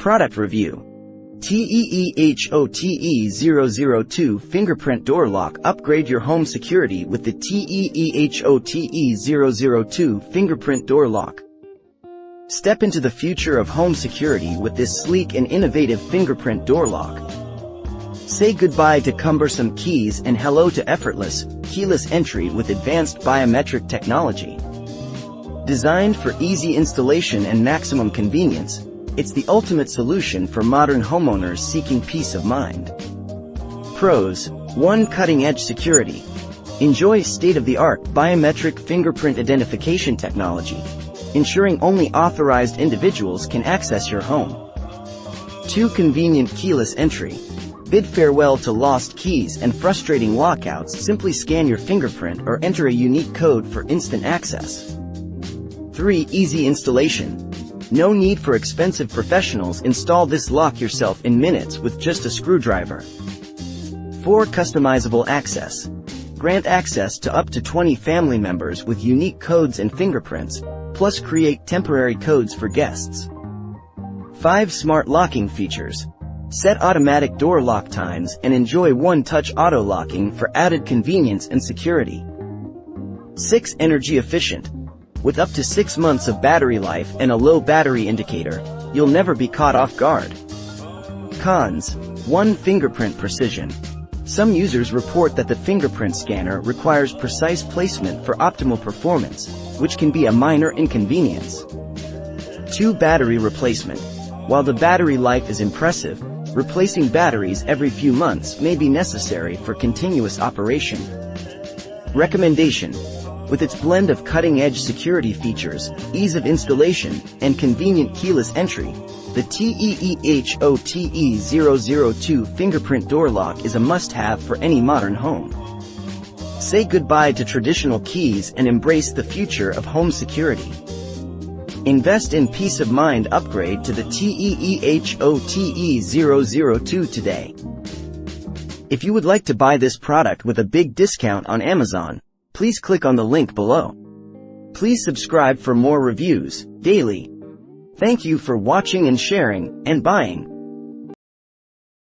Product Review. TEEHO TE002 Fingerprint Door Lock. Upgrade your home security with the TEEHO TE002 Fingerprint Door Lock. Step into the future of home security with this sleek and innovative fingerprint door lock. Say goodbye to cumbersome keys and hello to effortless, keyless entry with advanced biometric technology. Designed for easy installation and maximum convenience, it's the ultimate solution for modern homeowners seeking peace of mind. Pros: 1. Cutting-edge security. Enjoy state-of-the-art biometric fingerprint identification technology, ensuring only authorized individuals can access your home. 2. Convenient keyless entry. Bid farewell to lost keys and frustrating lockouts. Simply scan your fingerprint or enter a unique code for instant access. 3. Easy installation. No need for expensive professionals. Install this lock yourself in minutes with just a screwdriver. 4. Customizable access. Grant access to up to 20 family members with unique codes and fingerprints, plus create temporary codes for guests. 5. Smart locking features. Set automatic door lock times and enjoy one-touch auto-locking for added convenience and security. 6. Energy efficient. With up to 6 months of battery life and a low battery indicator, you'll never be caught off guard. Cons: 1. Fingerprint precision. Some users report that the fingerprint scanner requires precise placement for optimal performance, which can be a minor inconvenience. 2. Battery replacement. While the battery life is impressive, replacing batteries every few months may be necessary for continuous operation. Recommendation: with its blend of cutting-edge security features, ease of installation, and convenient keyless entry, the TEEHO TE002 Fingerprint Door Lock is a must-have for any modern home. Say goodbye to traditional keys and embrace the future of home security. Invest in peace of mind. Upgrade to the TEEHO TE002 today. If you would like to buy this product with a big discount on Amazon, please click on the link below. Please subscribe for more reviews daily. Thank you for watching and sharing and buying.